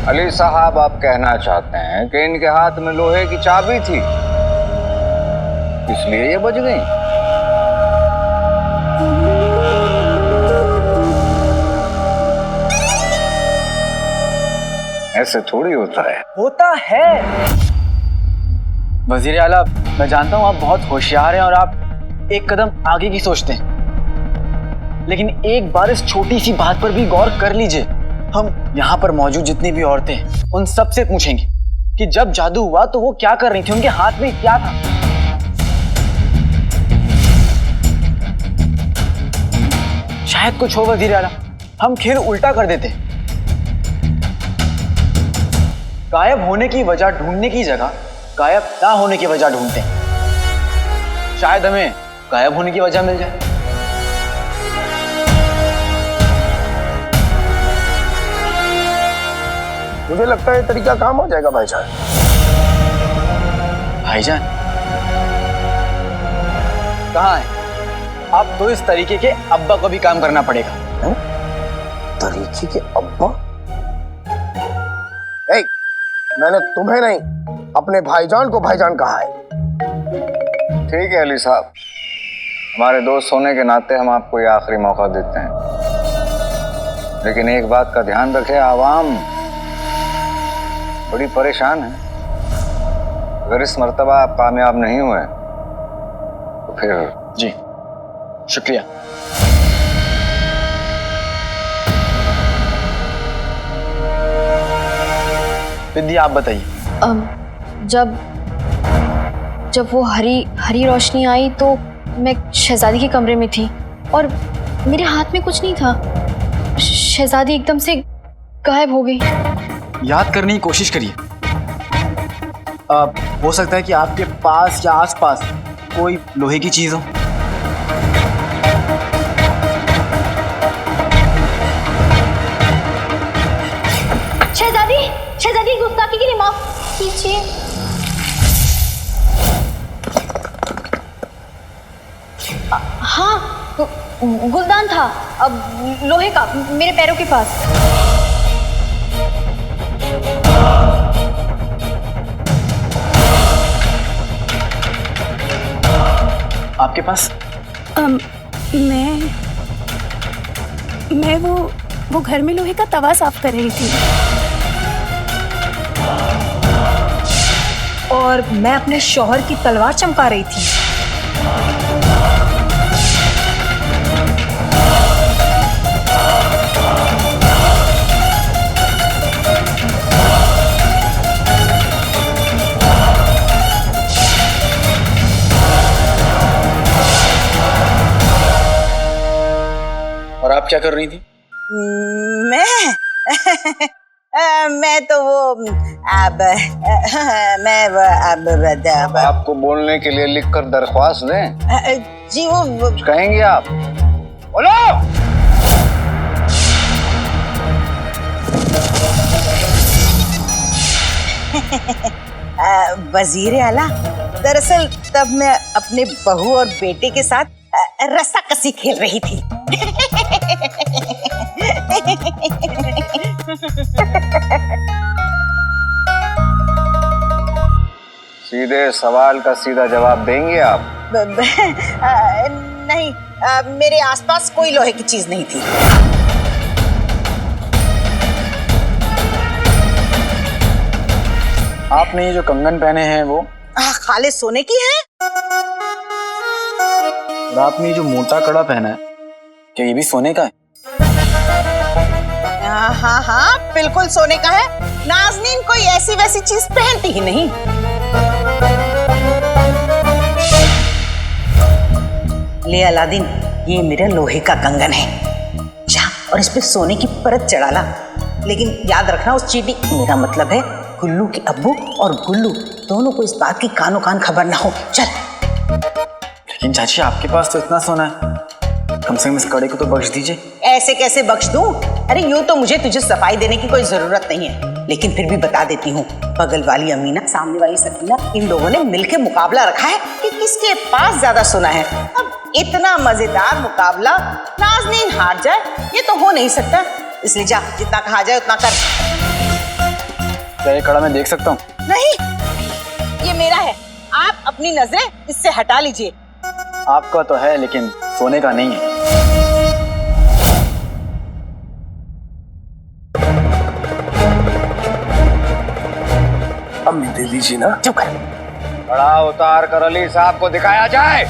अली साहब, आप कहना चाहते हैं कि इनके हाथ में लोहे की चाबी थी, इसलिए ये बच गई? ऐसे थोड़ी होता है। होता है वजीर आला, मैं जानता हूं आप बहुत होशियार हैं और आप एक कदम आगे की सोचते हैं, लेकिन एक बार इस छोटी सी बात पर भी गौर कर लीजिए। हम यहाँ पर मौजूद जितनी भी औरतें हैं उन सब से पूछेंगे कि जब जादू हुआ तो वो क्या कर रही थी, उनके हाथ में क्या था। शायद कुछ हो वजीर आला, हम खेल उल्टा कर देते। गायब होने की वजह ढूंढने की जगह गायब ना होने की वजह ढूंढते हैं। शायद हमें गायब होने की वजह मिल जाए। मुझे लगता है तरीका काम हो जाएगा भाईजान। भाईजान कहाँ है? अब तो इस तरीके के अब्बा को भी काम करना पड़ेगा। तरीके के अब्बा? ए, मैंने तुम्हें नहीं अपने भाईजान को भाईजान कहा है। ठीक है अली साहब, हमारे दोस्त होने के नाते हम आपको ये आखिरी मौका देते हैं, लेकिन एक बात का ध्यान रखें, आवाम बड़ी परेशान है। अगर इस मर्तबा आप कामयाब नहीं हुए तो फिर। जी शुक्रिया। विद्या आप बताइए। जब वो हरी रोशनी आई तो मैं शहजादी के कमरे में थी और मेरे हाथ में कुछ नहीं था। शहजादी एकदम से गायब हो गई। याद करने की कोशिश करिए। हो सकता है कि आपके पास या आसपास कोई लोहे की चीज हो। शहजादी गुस्ताखी के लिए माफ कीजिए। हाँ, गुलदान था, अब लोहे का, मेरे पैरों के पास। आपके पास? मैं वो घर में लोहे का तवा साफ कर रही थी और मैं अपने शौहर की तलवार चमका रही थी। और आप क्या कर रही थी? मैं तो वो अब आपको बोलने के लिए लिखकर दरख्वास्त दें? जी वो कुछ कहेंगे आप? बोलो। वजीर आला, दरअसल तब मैं अपने बहू और बेटे के साथ रस्साकसी खेल रही थी। सीधे सवाल का सीधा जवाब देंगे आप? नहीं, मेरे आसपास कोई लोहे की चीज नहीं थी। आपने ये जो कंगन पहने हैं वो खाली सोने की है। और आपने ये जो मोटा कड़ा पहना है, क्या ये भी सोने का है? हाँ हाँ, बिल्कुल सोने का है। नाज़नीन कोई ऐसी वैसी चीज पहनती ही नहीं। ले अलादीन, ये मेरा लोहे का कंगन है, जा और इस पे सोने की परत चढ़ा ला। लेकिन याद रखना, उस चीटी, मेरा मतलब है गुल्लू के अब्बू और गुल्लू दोनों को इस बात की कानो कान खबर ना हो। चल। लेकिन चाची, आपके पास तो इतना सोना है, कम से कम इस कड़े को तो बख्श दीजिए। ऐसे कैसे बख्श दूं? अरे यूं तो मुझे तुझे सफाई देने की कोई जरूरत नहीं है, लेकिन फिर भी बता देती हूँ, बगल वाली अमीना, सामने वाली सकीना, इन लोगों ने मिलकर मुकाबला रखा है कि किसके पास ज्यादा सोना है। अब इतना मजेदार मुकाबला नाज़नीन हार जाए, ये तो हो नहीं सकता। इसलिए जा, जितना कहा जाए उतना कर। क्या ये कड़ा मैं देख सकता हूँ? नहीं, ये मेरा है, आप अपनी नजरें इससे हटा लीजिए। आपका तो है, लेकिन सोने का नहीं है। अम्मी दे दीजिए ना। चुप कर। कड़ा उतार कर अली साहब को दिखाया जाए।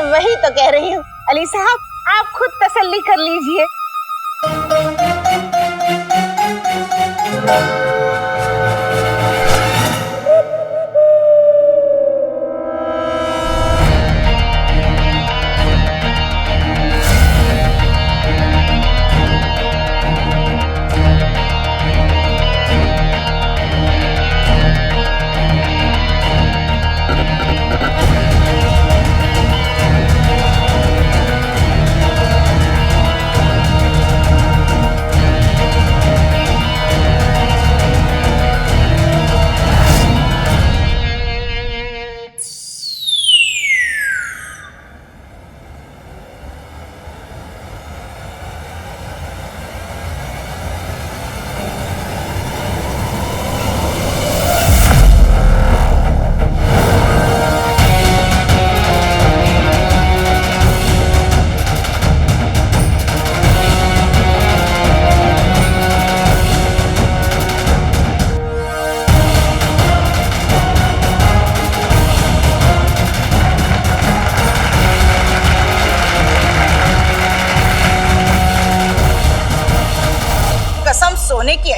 वही तो कह रही हूँ अली साहब, आप खुद तसल्ली कर लीजिए।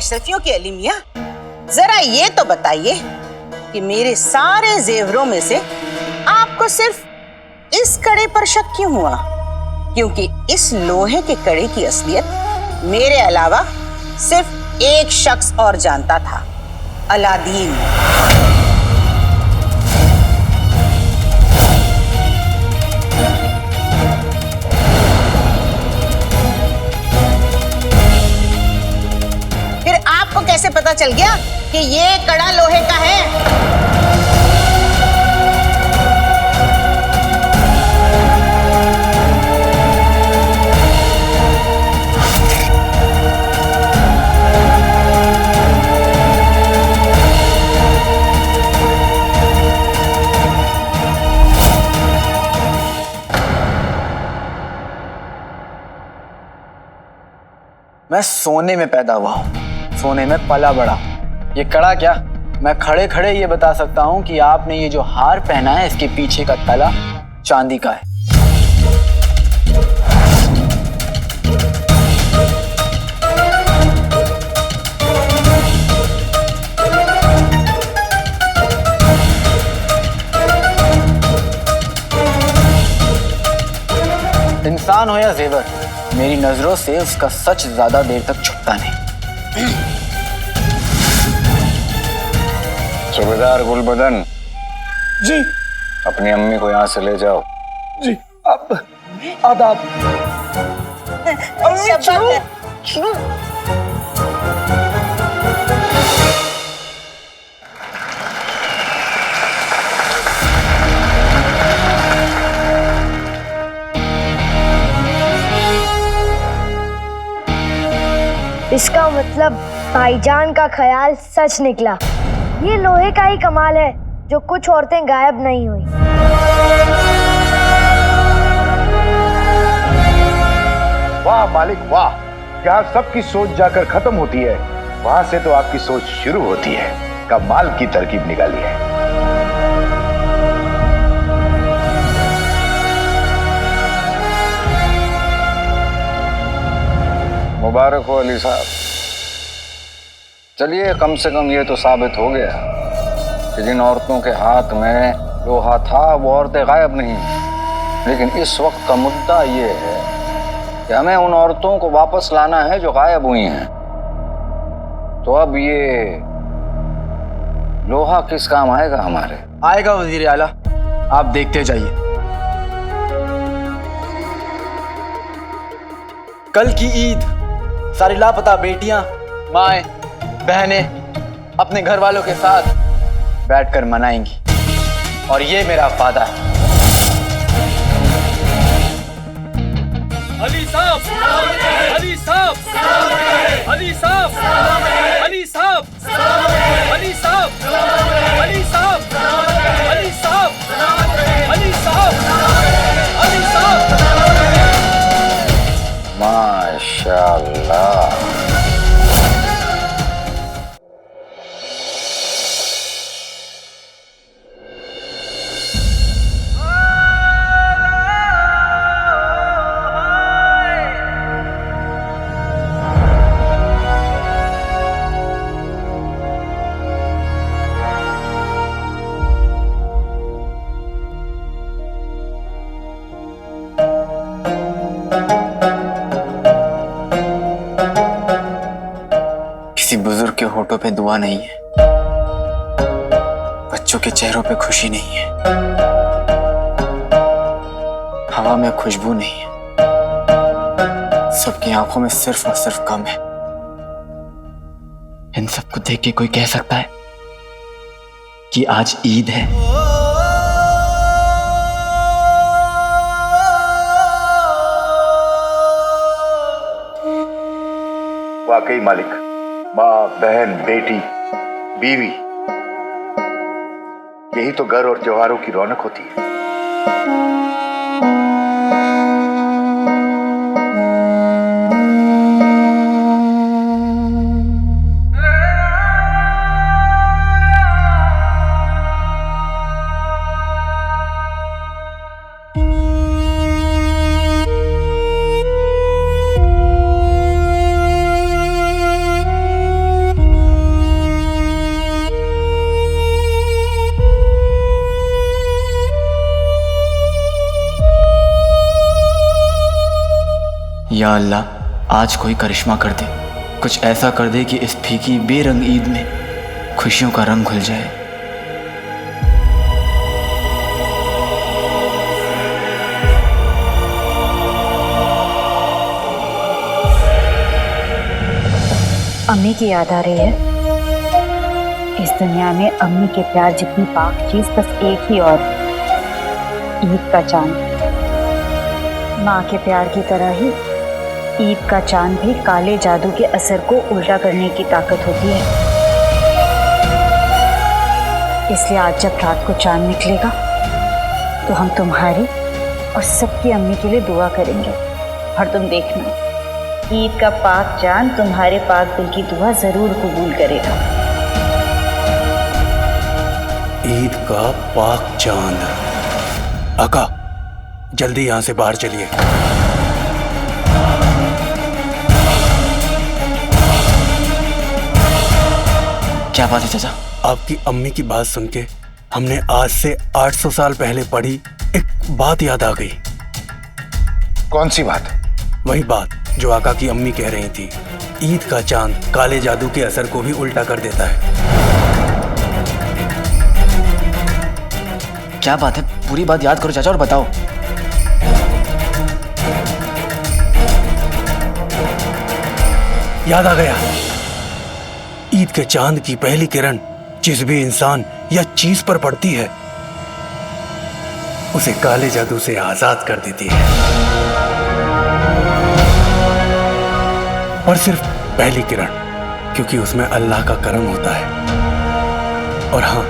अशरफियों के अली मियां, जरा ये तो बताइए कि मेरे सारे जेवरों में से आपको सिर्फ इस कड़े पर शक क्यों हुआ? क्योंकि इस लोहे के कड़े की असलियत मेरे अलावा सिर्फ एक शख्स और जानता था, अलादीन। फिर आपको कैसे पता चल गया कि ये कड़ा लोहे का है? मैं सोने में पैदा हुआ हूं, सोने में पला बड़ा। ये कड़ा क्या, मैं खड़े खड़े ये बता सकता हूं कि आपने ये जो हार पहना है इसके पीछे का तला चांदी का है। इंसान हो या जेवर, मेरी नजरों से उसका सच ज्यादा देर तक छुपता नहीं। सूबेदार गुलबदन जी। अपनी अम्मी को यहाँ से ले जाओ। जी। अब आदाब। इसका मतलब भाईजान का ख्याल सच निकला। ये लोहे का ही कमाल है जो कुछ औरतें गायब नहीं हुई। वाह मालिक वाह, क्या सबकी सोच जाकर खत्म होती है, वहां से तो आपकी सोच शुरू होती है। कमाल की तरकीब निकाली है। मुबारक हो अली साहब। चलिए, कम से कम ये तो साबित हो गया कि जिन औरतों के हाथ में लोहा था वो औरतें गायब नहीं। लेकिन इस वक्त का मुद्दा ये है कि हमें उन औरतों को वापस लाना है जो गायब हुई हैं। तो अब ये लोहा किस काम आएगा हमारे? आएगा वजीर आला, आप देखते जाइए। कल की ईद सारी लापता बेटियां, माएं, बहनें अपने घर वालों के साथ बैठकर मनाएंगी, और ये मेरा वादा है। अली साहब, अली साहब, अली साहब, अली साहब, अली साहब, अली साहब, अली साहब, अली साहब, अली साहब। माशाअल्लाह। किसी बुजुर्ग के होठों पे दुआ नहीं है, बच्चों के चेहरों पे खुशी नहीं है, हवा में खुशबू नहीं है, सबकी आंखों में सिर्फ और सिर्फ गम है। इन सबको देख के कोई कह सकता है कि आज ईद है? वाकई मालिक, माँ, बहन, बेटी, बीवी, यही तो घर और त्योहारों की रौनक होती है। या अल्लाह आज कोई करिश्मा कर दे, कुछ ऐसा कर दे कि इस फीकी बेरंग ईद में खुशियों का रंग घुल जाए। अम्मी की याद आ रही है। इस दुनिया में अम्मी के प्यार जितनी पाक चीज बस एक ही और, ईद का चांद। माँ के प्यार की तरह ही ईद का चांद भी काले जादू के असर को उल्टा करने की ताकत होती है। इसलिए आज जब रात को चांद निकलेगा तो हम तुम्हारी और सबकी अम्मी के लिए दुआ करेंगे, और तुम देखना ईद का पाक चांद तुम्हारे पाक दिल की दुआ जरूर कबूल करेगा। ईद का पाक चांद। आका, जल्दी यहाँ से बाहर चलिए। क्या बात है चाचा? आपकी अम्मी की बात सुन के हमने आज से 800 साल पहले पढ़ी एक बात याद आ गई। कौन सी बात? वही बात जो आका की अम्मी कह रही थी, ईद का चांद काले जादू के असर को भी उल्टा कर देता है। क्या बात है? पूरी बात याद करो चाचा और बताओ। याद आ गया। ईद के चांद की पहली किरण जिस भी इंसान या चीज पर पड़ती है उसे काले जादू से आजाद कर देती है। और सिर्फ पहली किरण, क्योंकि उसमें अल्लाह का करम होता है। और हाँ,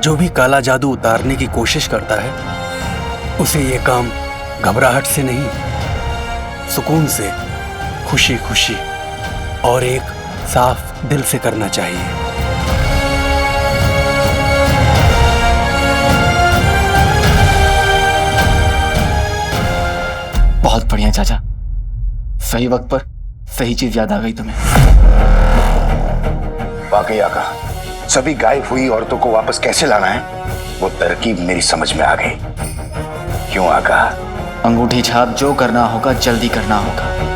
जो भी काला जादू उतारने की कोशिश करता है उसे ये काम घबराहट से नहीं, सुकून से, खुशी खुशी और एक साफ दिल से करना चाहिए। बहुत बढ़िया चाचा, सही वक्त पर सही चीज याद आ गई तुम्हें। वाकई आका, सभी गायब हुई औरतों को वापस कैसे लाना है वो तरकीब मेरी समझ में आ गई। क्यों आका? अंगूठी छाप जो करना होगा जल्दी करना होगा।